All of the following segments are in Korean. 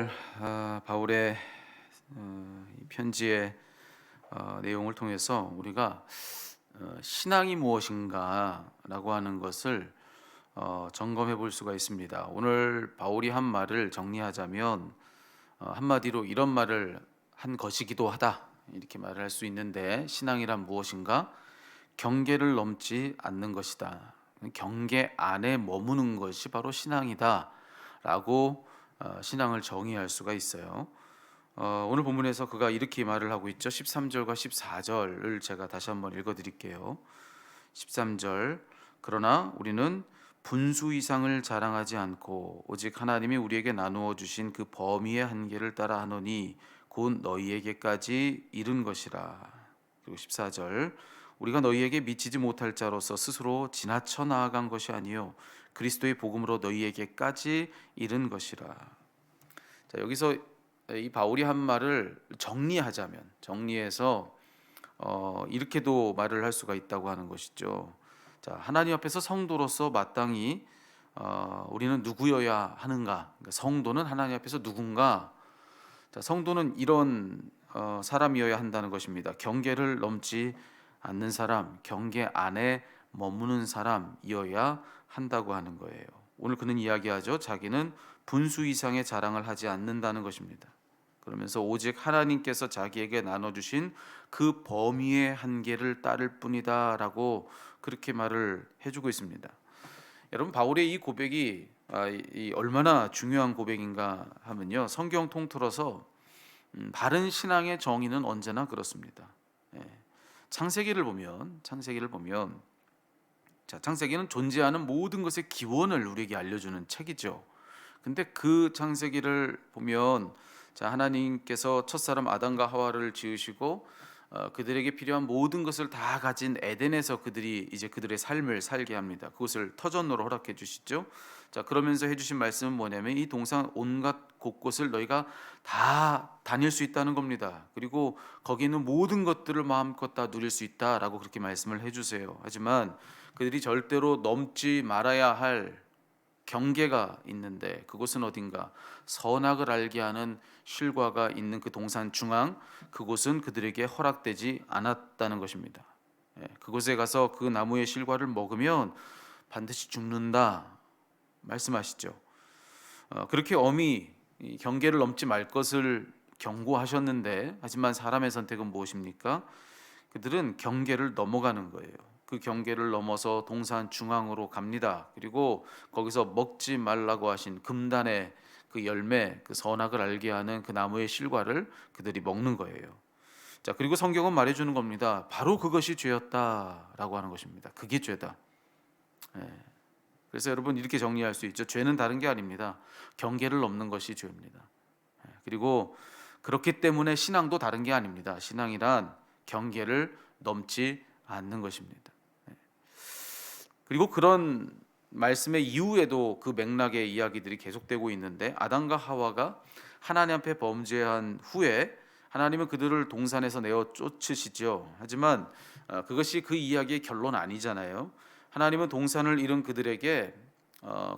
오늘 바울의 이 편지의 내용을 통해서 우리가 신앙이 무엇인가라고 하는 것을 점검해 볼 수가 있습니다. 오늘 바울이 한 말을 정리하자면 한마디로 이런 말을 한 것이기도 하다, 이렇게 말을 할 수 있는데, 신앙이란 무엇인가? 경계를 넘지 않는 것이다. 경계 안에 머무는 것이 바로 신앙이다 라고 신앙을 정의할 수가 있어요. 오늘 본문에서 그가 이렇게 말을 하고 있죠. 13절과 14절을 제가 다시 한번 읽어 드릴게요. 13절, 그러나 우리는 분수 이상을 자랑하지 않고 오직 하나님이 우리에게 나누어 주신 그 범위의 한계를 따라 하노니 곧 너희에게까지 이른 것이라. 그리고 14절, 우리가 너희에게 미치지 못할 자로서 스스로 지나쳐 나아간 것이 아니요 그리스도의 복음으로 너희에게까지 이른 것이라. 자, 여기서 이 바울이 한 말을 정리해서 이렇게도 말을 할 수가 있다고 하는 것이죠. 자, 하나님 앞에서 성도로서 마땅히 우리는 누구여야 하는가? 그러니까 성도는 하나님 앞에서 누군가? 자, 성도는 이런 사람이어야 한다는 것입니다. 경계를 넘지 않는 사람, 경계 안에 머무는 사람이어야 한다고 하는 거예요. 오늘 그는 이야기하죠. 자기는 분수 이상의 자랑을 하지 않는다는 것입니다. 그러면서 오직 하나님께서 자기에게 나눠주신 그 범위의 한계를 따를 뿐이다라고 그렇게 말을 해주고 있습니다. 여러분, 바울의 이 고백이 얼마나 중요한 고백인가 하면요, 성경 통틀어서 바른 신앙의 정의는 언제나 그렇습니다. 창세기를 보면 자, 창세기는 존재하는 모든 것의 기원을 우리에게 알려주는 책이죠. 근데 그 창세기를 보면, 자, 하나님께서 첫사람 아담과 하와를 지으시고 그들에게 필요한 모든 것을 다 가진 에덴에서 그들이 이제 그들의 삶을 살게 합니다. 그것을 터전으로 허락해 주시죠. 자, 그러면서 해주신 말씀은 뭐냐면 이 동산 온갖 곳곳을 너희가 다 다닐 수 있다는 겁니다. 그리고 거기 있는 모든 것들을 마음껏 다 누릴 수 있다라고 그렇게 말씀을 해주세요. 하지만 그들이 절대로 넘지 말아야 할 경계가 있는데, 그곳은 어딘가? 선악을 알게 하는 실과가 있는 그 동산 중앙, 그곳은 그들에게 허락되지 않았다는 것입니다. 그곳에 가서 그 나무의 실과를 먹으면 반드시 죽는다 말씀하시죠. 그렇게 엄히 이 경계를 넘지 말 것을 경고하셨는데, 하지만 사람의 선택은 무엇입니까? 그들은 경계를 넘어가는 거예요. 그 경계를 넘어서 동산 중앙으로 갑니다. 그리고 거기서 먹지 말라고 하신 금단의 그 열매, 그 선악을 알게 하는 그 나무의 실과를 그들이 먹는 거예요. 자, 그리고 성경은 말해주는 겁니다. 바로 그것이 죄였다라고 하는 것입니다. 그게 죄다. 그래서 여러분, 이렇게 정리할 수 있죠. 죄는 다른 게 아닙니다. 경계를 넘는 것이 죄입니다. 그리고 그렇기 때문에 신앙도 다른 게 아닙니다. 신앙이란 경계를 넘지 않는 것입니다. 그리고 그런 말씀의 이후에도 그 맥락의 이야기들이 계속되고 있는데, 아담과 하와가 하나님 앞에 범죄한 후에 하나님은 그들을 동산에서 내어 쫓으시죠. 하지만 그것이 그 이야기의 결론 아니잖아요. 하나님은 동산을 잃은 그들에게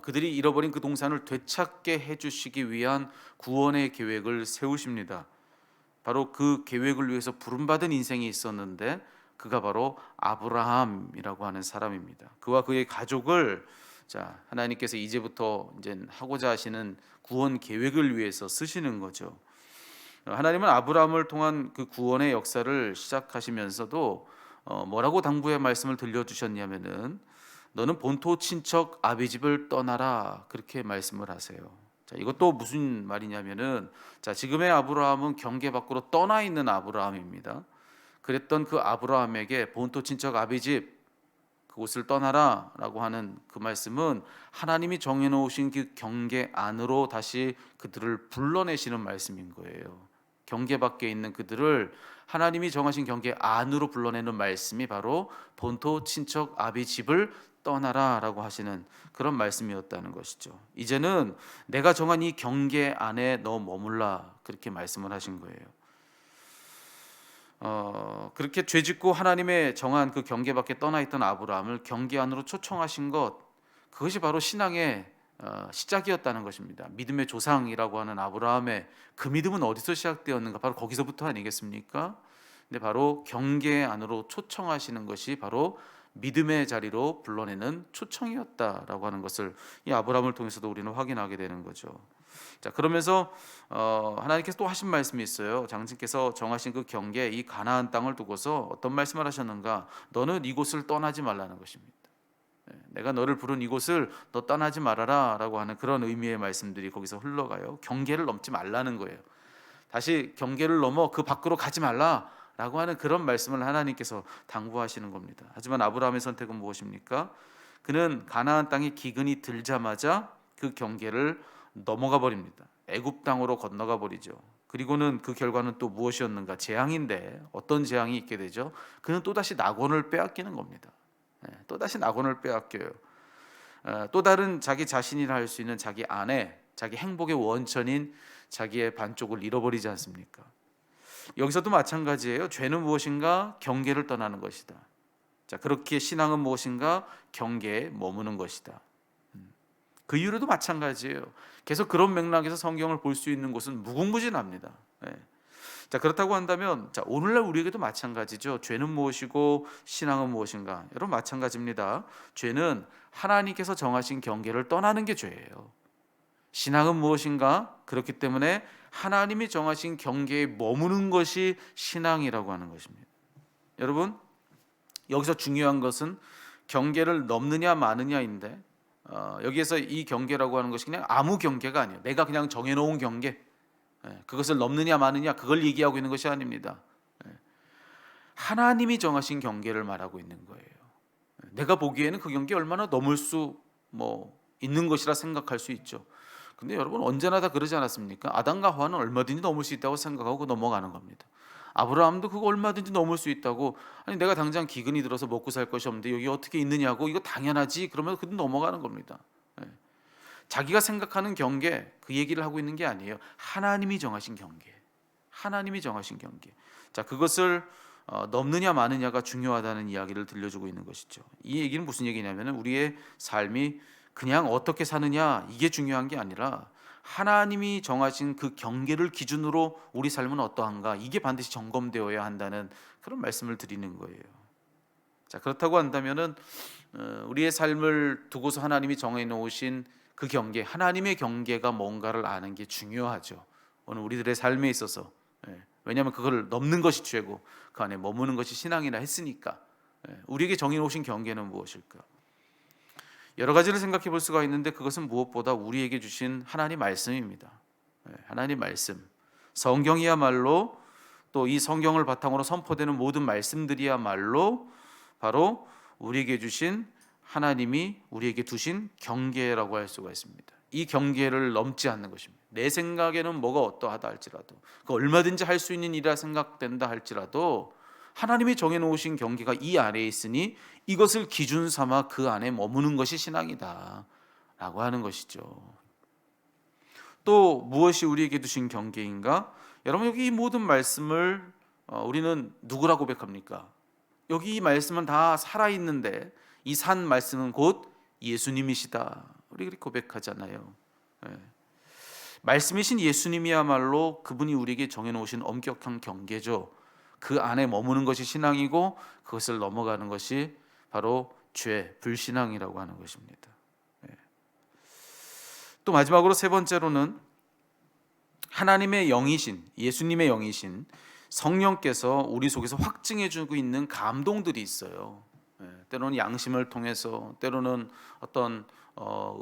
그들이 잃어버린 그 동산을 되찾게 해주시기 위한 구원의 계획을 세우십니다. 바로 그 계획을 위해서 부름받은 인생이 있었는데, 그가 바로 아브라함이라고 하는 사람입니다. 그와 그의 가족을, 자, 하나님께서 이제부터 이제 하고자 하시는 구원 계획을 위해서 쓰시는 거죠. 하나님은 아브라함을 통한 그 구원의 역사를 시작하시면서도 뭐라고 당부의 말씀을 들려주셨냐면은 너는 본토 친척 아비 집을 떠나라, 그렇게 말씀을 하세요. 자, 이것도 무슨 말이냐면은, 자, 지금의 아브라함은 경계 밖으로 떠나 있는 아브라함입니다. 그랬던 그 아브라함에게 본토 친척 아비 집, 그곳을 떠나라라고 하는 그 말씀은 하나님이 정해놓으신 그 경계 안으로 다시 그들을 불러내시는 말씀인 거예요. 경계 밖에 있는 그들을 하나님이 정하신 경계 안으로 불러내는 말씀이 바로 본토 친척 아비 집을 떠나라라고 하시는 그런 말씀이었다는 것이죠. 이제는 내가 정한 이 경계 안에 너 머물라, 그렇게 말씀을 하신 거예요. 그렇게 죄짓고 하나님의 정한 그 경계 밖에 떠나 있던 아브라함을 경계 안으로 초청하신 것, 그것이 바로 신앙의 시작이었다는 것입니다. 믿음의 조상이라고 하는 아브라함의 그 믿음은 어디서 시작되었는가? 바로 거기서부터 아니겠습니까? 근데 바로 경계 안으로 초청하시는 것이 바로 믿음의 자리로 불러내는 초청이었다라고 하는 것을 이 아브라함을 통해서도 우리는 확인하게 되는 거죠. 자, 그러면서 하나님께서 또 하신 말씀이 있어요. 장신께서 정하신 그 경계, 이 가나안 땅을 두고서 어떤 말씀을 하셨는가? 너는 이곳을 떠나지 말라는 것입니다. 내가 너를 부른 이곳을 너 떠나지 말아라라고 하는 그런 의미의 말씀들이 거기서 흘러가요. 경계를 넘지 말라는 거예요. 다시 경계를 넘어 그 밖으로 가지 말라라고 하는 그런 말씀을 하나님께서 당부하시는 겁니다. 하지만 아브라함의 선택은 무엇입니까? 그는 가나안 땅에 기근이 들자마자 그 경계를 넘어가 버립니다. 애굽 땅으로 건너가 버리죠. 그리고는 그 결과는 또 무엇이었는가? 재앙인데 어떤 재앙이 있게 되죠? 그는 또다시 낙원을 빼앗기는 겁니다. 또다시 낙원을 빼앗겨요. 또 다른 자기 자신이라 할 수 있는 자기 아내, 자기 행복의 원천인 자기의 반쪽을 잃어버리지 않습니까? 여기서도 마찬가지예요. 죄는 무엇인가? 경계를 떠나는 것이다. 자, 그렇게 신앙은 무엇인가? 경계에 머무는 것이다. 그 이유로도 마찬가지예요. 계속 그런 맥락에서 성경을 볼 수 있는 곳은 무궁무진합니다. 자, 그렇다고 한다면 자, 오늘날 우리에게도 마찬가지죠. 죄는 무엇이고 신앙은 무엇인가? 여러분 마찬가지입니다. 죄는 하나님께서 정하신 경계를 떠나는 게 죄예요. 신앙은 무엇인가? 그렇기 때문에 하나님이 정하신 경계에 머무는 것이 신앙이라고 하는 것입니다. 여러분, 여기서 중요한 것은 경계를 넘느냐 마느냐인데 여기에서 이 경계라고 하는 것이 그냥 아무 경계가 아니에요. 내가 그냥 정해놓은 경계, 그것을 넘느냐 마느냐 그걸 얘기하고 있는 것이 아닙니다. 하나님이 정하신 경계를 말하고 있는 거예요. 내가 보기에는 그 경계 얼마나 넘을 수 있는 것이라 생각할 수 있죠. 근데 여러분 언제나 다 그러지 않았습니까? 아담과 하와는 얼마든지 넘을 수 있다고 생각하고 넘어가는 겁니다. 아브라함도 그거 얼마든지 넘을 수 있다고, 아니 내가 당장 기근이 들어서 먹고 살 것이 없는데 여기 어떻게 있느냐고, 이거 당연하지 그러면 그도 넘어가는 겁니다. 자기가 생각하는 경계, 그 얘기를 하고 있는 게 아니에요. 하나님이 정하신 경계, 하나님이 정하신 경계. 자, 그것을 넘느냐 마느냐가 중요하다는 이야기를 들려주고 있는 것이죠. 이 얘기는 무슨 얘기냐면 우리의 삶이 그냥 어떻게 사느냐 이게 중요한 게 아니라 하나님이 정하신 그 경계를 기준으로 우리 삶은 어떠한가, 이게 반드시 점검되어야 한다는 그런 말씀을 드리는 거예요. 자, 그렇다고 한다면은 우리의 삶을 두고서 하나님이 정해 놓으신 그 경계, 하나님의 경계가 뭔가를 아는 게 중요하죠. 오늘 우리들의 삶에 있어서. 왜냐하면 그걸 넘는 것이 죄고 그 안에 머무는 것이 신앙이라 했으니까. 우리에게 정해 놓으신 경계는 무엇일까? 여러 가지를 생각해 볼 수가 있는데 그것은 무엇보다 우리에게 주신 하나님 말씀입니다. 하나님 말씀, 성경이야말로, 또 이 성경을 바탕으로 선포되는 모든 말씀들이야말로 바로 우리에게 주신, 하나님이 우리에게 두신 경계라고 할 수가 있습니다. 이 경계를 넘지 않는 것입니다. 내 생각에는 뭐가 어떠하다 할지라도, 그 얼마든지 할 수 있는 일이라 생각된다 할지라도 하나님이 정해놓으신 경계가 이 안에 있으니 이것을 기준 삼아 그 안에 머무는 것이 신앙이다 라고 하는 것이죠. 또 무엇이 우리에게 두신 경계인가? 여러분, 여기 이 모든 말씀을 우리는 누구라 고백합니까? 여기 이 말씀은 다 살아있는데 이 산 말씀은 곧 예수님이시다, 우리 그렇게 고백하잖아요. 말씀이신 예수님이야말로 그분이 우리에게 정해놓으신 엄격한 경계죠. 그 안에 머무는 것이 신앙이고 그것을 넘어가는 것이 바로 죄, 불신앙이라고 하는 것입니다. 또 마지막으로 세 번째로는 하나님의 영이신, 예수님의 영이신 성령께서 우리 속에서 확증해주고 있는 감동들이 있어요. 때로는 양심을 통해서, 때로는 어떤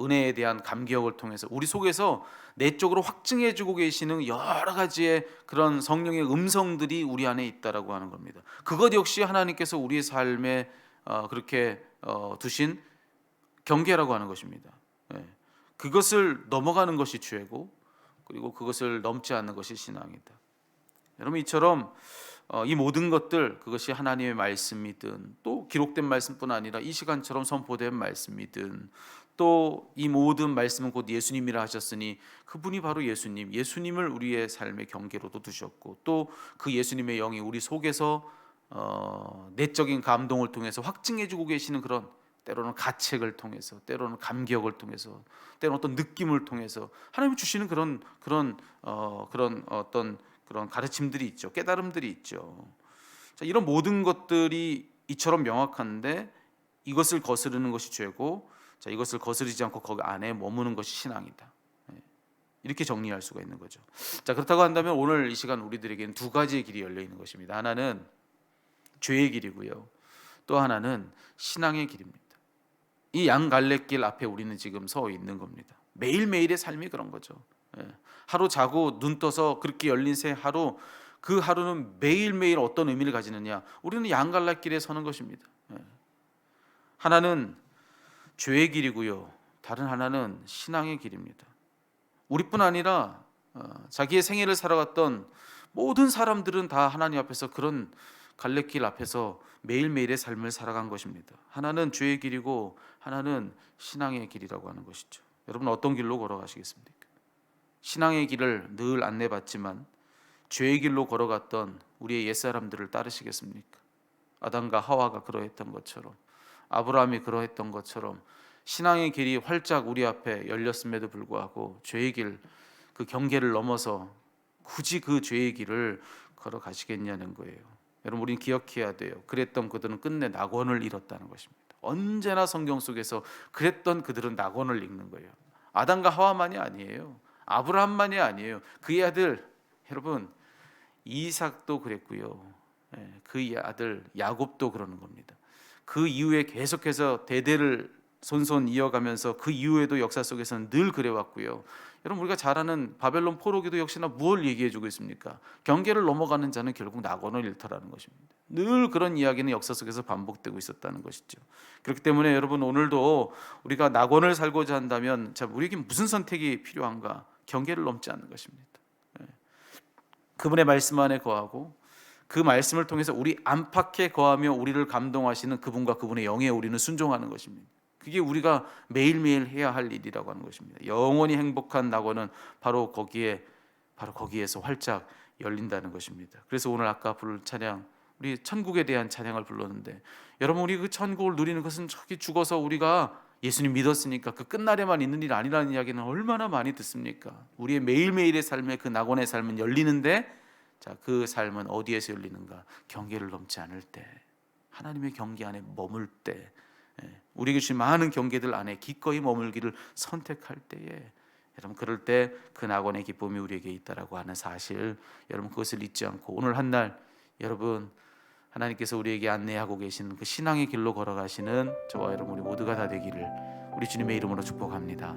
은혜에 대한 감격을 통해서 우리 속에서 내적으로 확증해주고 계시는 여러 가지의 그런 성령의 음성들이 우리 안에 있다라고 하는 겁니다. 그것 역시 하나님께서 우리의 삶에 그렇게 두신 경계라고 하는 것입니다. 그것을 넘어가는 것이 죄고, 그리고 그것을 넘지 않는 것이 신앙이다. 여러분, 이처럼 이 모든 것들, 그것이 하나님의 말씀이든 또 기록된 말씀뿐 아니라 이 시간처럼 선포된 말씀이든, 또 이 모든 말씀은 곧 예수님이라 하셨으니 그분이 바로 예수님, 예수님을 우리의 삶의 경계로도 두셨고, 또 그 예수님의 영이 우리 속에서 내적인 감동을 통해서 확증해주고 계시는 그런 때로는 가책을 통해서, 때로는 감격을 통해서, 때로는 어떤 느낌을 통해서 하나님이 주시는 그런 어떤 그런 가르침들이 있죠. 깨달음들이 있죠. 자, 이런 모든 것들이 이처럼 명확한데 이것을 거스르는 것이 죄고, 자, 이것을 거스르지 않고 거기 안에 머무는 것이 신앙이다. 이렇게 정리할 수가 있는 거죠. 자, 그렇다고 한다면 오늘 이 시간 우리들에게는 두 가지의 길이 열려 있는 것입니다. 하나는 죄의 길이고요, 또 하나는 신앙의 길입니다. 이 양갈래길 앞에 우리는 지금 서 있는 겁니다. 매일매일의 삶이 그런 거죠. 하루 자고 눈 떠서 그렇게 열린 새 하루, 그 하루는 매일매일 어떤 의미를 가지느냐, 우리는 양갈래길에 서는 것입니다. 하나는 죄의 길이고요, 다른 하나는 신앙의 길입니다. 우리뿐 아니라 자기의 생애를 살아갔던 모든 사람들은 다 하나님 앞에서 그런 갈래길 앞에서 매일매일의 삶을 살아간 것입니다. 하나는 죄의 길이고 하나는 신앙의 길이라고 하는 것이죠. 여러분 어떤 길로 걸어가시겠습니까? 신앙의 길을 늘 안내받지만 죄의 길로 걸어갔던 우리의 옛사람들을 따르시겠습니까? 아담과 하와가 그러했던 것처럼, 아브라함이 그러했던 것처럼 신앙의 길이 활짝 우리 앞에 열렸음에도 불구하고 죄의 길, 그 경계를 넘어서 굳이 그 죄의 길을 걸어가시겠냐는 거예요. 여러분 우리는 기억해야 돼요. 그랬던 그들은 끝내 낙원을 잃었다는 것입니다. 언제나 성경 속에서 그랬던 그들은 낙원을 잃는 거예요. 아담과 하와만이 아니에요. 아브라함만이 아니에요. 그의 아들, 여러분 이삭도 그랬고요, 그의 아들 야곱도 그러는 겁니다. 그 이후에 계속해서 대대를 손손 이어가면서 그 이후에도 역사 속에서는 늘 그래왔고요. 여러분 우리가 잘 아는 바벨론 포로기도 역시나 무엇을 얘기해주고 있습니까? 경계를 넘어가는 자는 결국 낙원을 잃더라는 것입니다. 늘 그런 이야기는 역사 속에서 반복되고 있었다는 것이죠. 그렇기 때문에 여러분 오늘도 우리가 낙원을 살고자 한다면 자, 우리에게 무슨 선택이 필요한가? 경계를 넘지 않는 것입니다. 그분의 말씀 안에 거하고 그 말씀을 통해서 우리 안팎에 거하며 우리를 감동하시는 그분과 그분의 영에 우리는 순종하는 것입니다. 그게 우리가 매일매일 해야 할 일이라고 하는 것입니다. 영원히 행복한 낙원은 바로 거기에서 활짝 열린다는 것입니다. 그래서 오늘 아까 부를 찬양, 우리 천국에 대한 찬양을 불렀는데, 여러분 우리 그 천국을 누리는 것은 저기 죽어서 우리가 예수님 믿었으니까 그 끝날에만 있는 일 아니라는 이야기는 얼마나 많이 듣습니까? 우리의 매일매일의 삶에 그 낙원의 삶은 열리는데, 자, 그 삶은 어디에서 열리는가? 경계를 넘지 않을 때, 하나님의 경계 안에 머물 때, 우리에게 주신 많은 경계들 안에 기꺼이 머물기를 선택할 때에, 여러분 그럴 때 그 낙원의 기쁨이 우리에게 있다라고 하는 사실, 여러분 그것을 잊지 않고 오늘 한날 여러분 하나님께서 우리에게 안내하고 계시는 그 신앙의 길로 걸어가시는 저와 여러분 우리 모두가 다 되기를 우리 주님의 이름으로 축복합니다.